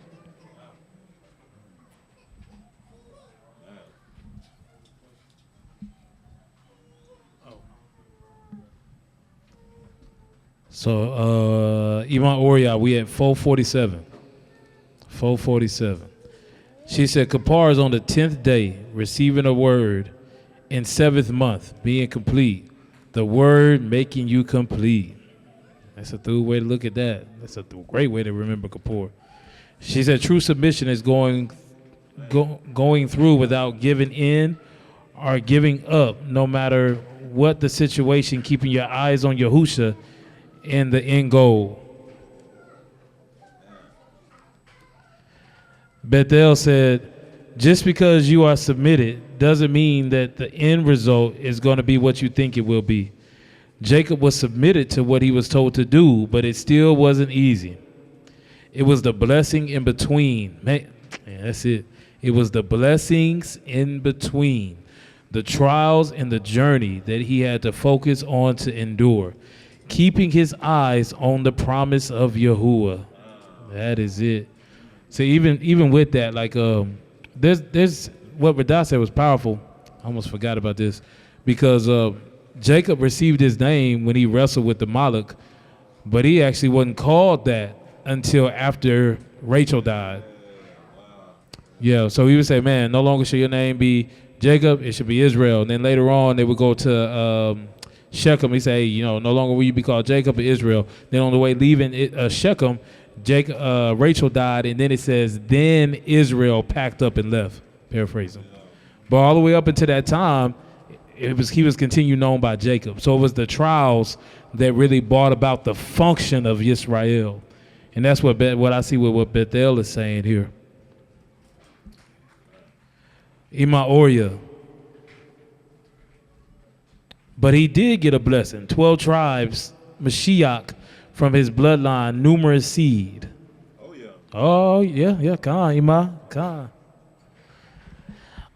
So Iman Oria, we at 447. 447. She said, Kapar is on the 10th day, receiving a word, in 7th month, being complete. The word making you complete. That's a through way to look at that. That's a great way to remember Kapor. She said, true submission is going through without giving in or giving up, no matter what the situation, keeping your eyes on Yahusha and the end goal. Bethel said, just because you are submitted doesn't mean that the end result is going to be what you think it will be. Jacob was submitted to what he was told to do, but it still wasn't easy. It was the blessing in between. Man, that's it. It was the blessings in between, the trials and the journey that he had to focus on to endure, keeping his eyes on the promise of Yahuwah. That is it. So even with that, like there's what Radah said was powerful. I almost forgot about this because Jacob received his name when he wrestled with the Moloch, but he actually wasn't called that until after Rachel died. Yeah, so he would say, man, no longer should your name be Jacob, it should be Israel. And then later on, they would go to Shechem. He say, no longer will you be called Jacob, but Israel. Then on the way leaving Shechem, Rachel died, and then it says, then Israel packed up and left, paraphrasing. But all the way up until that time, he was continued known by Jacob. So it was the trials that really brought about the function of Yisrael. And that's what I see with what Bethel is saying here. Ima Oria. But he did get a blessing. 12 tribes, Mashiach, from his bloodline, numerous seed. Oh, yeah, Khan, Ima, Khan.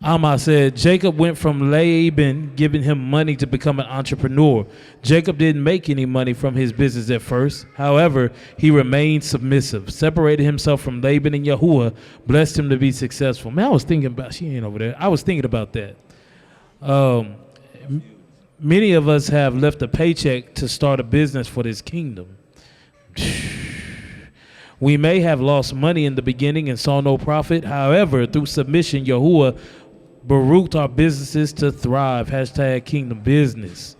Amma said, Jacob went from Laban giving him money to become an entrepreneur. Jacob didn't make any money from his business at first. However, he remained submissive, separated himself from Laban and Yahuwah, blessed him to be successful. Man, I was thinking about, she ain't over there. I was thinking about that. Many of us have left a paycheck to start a business for this kingdom. We may have lost money in the beginning and saw no profit. However, through submission, Yahuwah baruched our businesses to thrive. Hashtag kingdom business.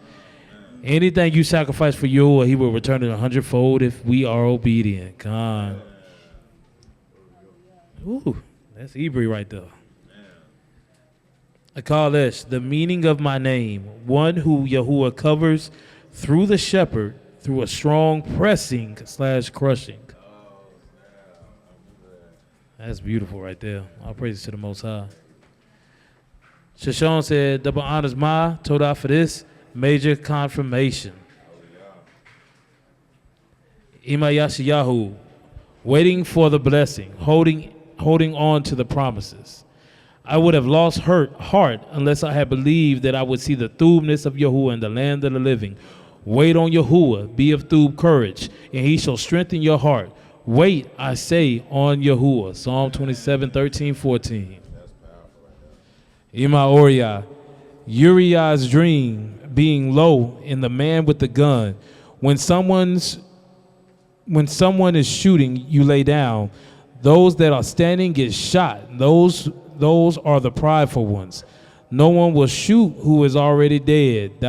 Anything you sacrifice for Yahuwah, he will return it 100-fold if we are obedient. God. Ooh, that's Hebrew right there. Akalesh, the meaning of my name, one who Yahuwah covers through the shepherd, through a strong pressing / crushing. That's beautiful right there. All praises to the Most High. Shashon said, double honors Ma, told out for this major confirmation. Ima Yashiyahu, waiting for the blessing, holding on to the promises. I would have lost heart unless I had believed that I would see the Thubness of Yahuwah in the land of the living. Wait on Yahuwah, be of Thub courage, and he shall strengthen your heart. Wait, I say, on Yahuwah. Psalm 27, 13, 14. Ima Oria, Uriah's dream being low in the man with the gun. When someone is shooting, you lay down. Those that are standing get shot. Those are the prideful ones. No one will shoot who is already dead.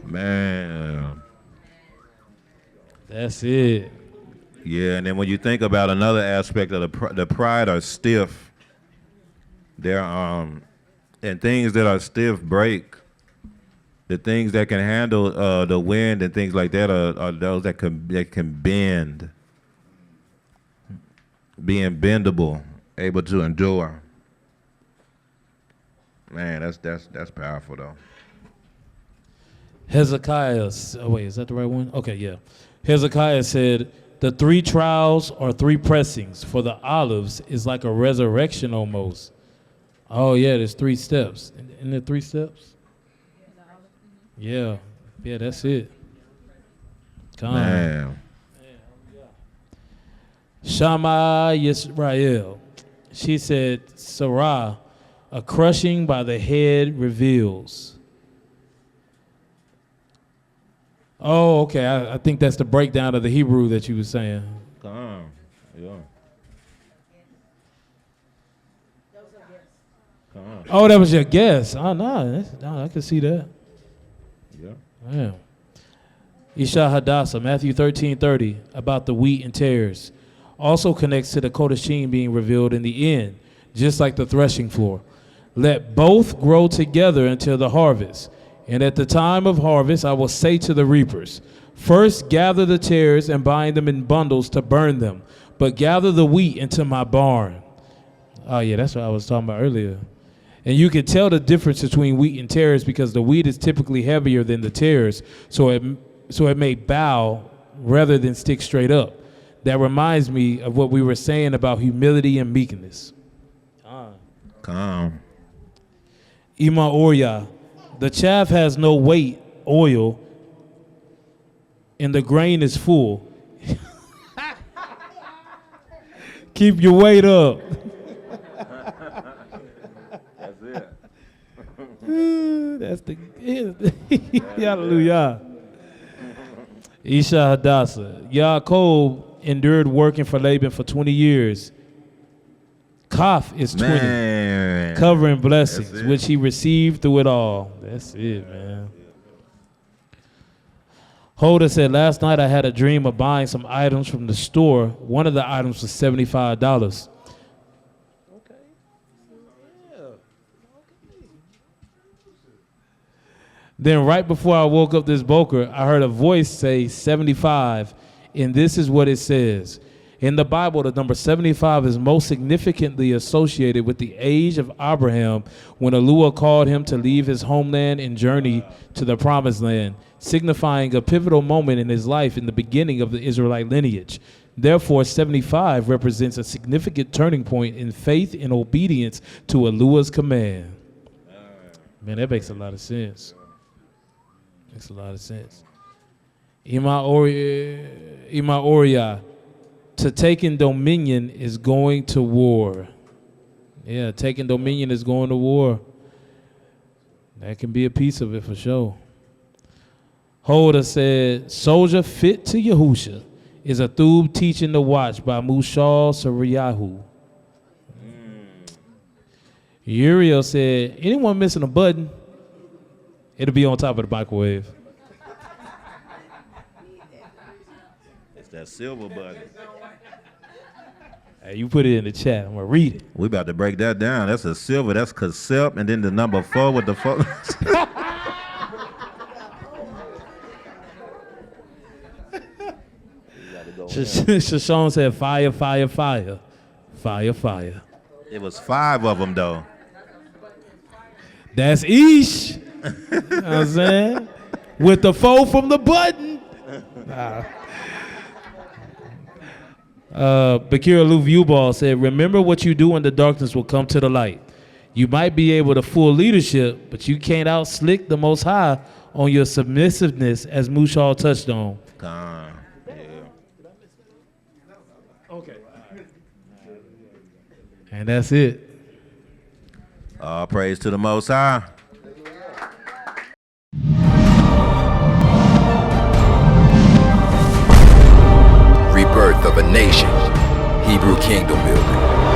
Man. That's it. Yeah, and then when you think about another aspect of the pride are stiff. They're and things that are stiff break. The things that can handle the wind and things like that are those that can bend. Being bendable, able to endure. Man, that's powerful though. Hezekiah, wait, is that the right one? Okay, yeah. Hezekiah said, the 3 trials or 3 pressings for the olives is like a resurrection almost. Oh, yeah, there's 3 steps. Isn't there 3 steps? Yeah, that's it. Man. Shama Yisrael. She said, Sarah, a crushing by the head reveals. Oh, okay. I think that's the breakdown of the Hebrew that you were saying. Come, yeah. Come, Oh, that was your guess. Oh, no, I can see that. yeah. Damn. Isha Hadassah, Matthew 13:30, about the wheat and tares. Also connects to the Kodashim being revealed in the end, just like the threshing floor. Let both grow together until the harvest. And at the time of harvest, I will say to the reapers, first gather the tares and bind them in bundles to burn them, but gather the wheat into my barn. Oh, yeah, that's what I was talking about earlier. And you can tell the difference between wheat and tares because the wheat is typically heavier than the tares, so it may bow rather than stick straight up. That reminds me of what we were saying about humility and meekness. Come. Ima Orya, the chaff has no weight, oil, and the grain is full. Keep your weight up. That's it. That's the hallelujah. Isha Hadassah. Yaakov endured working for Laban for 20 years. Kaf is 20. Man. Covering blessings, That's it. which he received through it all. That's it, man. Holder said, last night I had a dream of buying some items from the store. One of the items was $75. Then right before I woke up this Boker, I heard a voice say 75, and this is what it says. In the Bible, the number 75 is most significantly associated with the age of Abraham when Elohim called him to leave his homeland and journey to the Promised Land, signifying a pivotal moment in his life in the beginning of the Israelite lineage. Therefore, 75 represents a significant turning point in faith and obedience to Elohim's command. Man, that makes a lot of sense. Makes a lot of sense. Ima Oriya, to taking dominion is going to war. Yeah, taking dominion is going to war. That can be a piece of it for sure. Holder said, Soldier Fit to Yahusha is a Thub teaching the watch by Mushal Sariyahu. Uriel said, anyone missing a button? It'll be on top of the microwave. It's that silver button. Hey, you put it in the chat. I'm going to read it. We about to break that down. That's a silver. That's Kasep, and then the number 4 with the 4. Shashawn said, fire, fire, fire. Fire, fire. It was 5 of them, though. That's Ish. You know what I'm saying? With the 4 from the button. Bakir Luviewball said, remember what you do in the darkness will come to the light. You might be able to fool leadership, but you can't out-slick the Most High on your submissiveness, as Mushal touched on. Yeah. Okay. And that's it. All praise to the Most High. Rebirth of a nation. Hebrew kingdom building.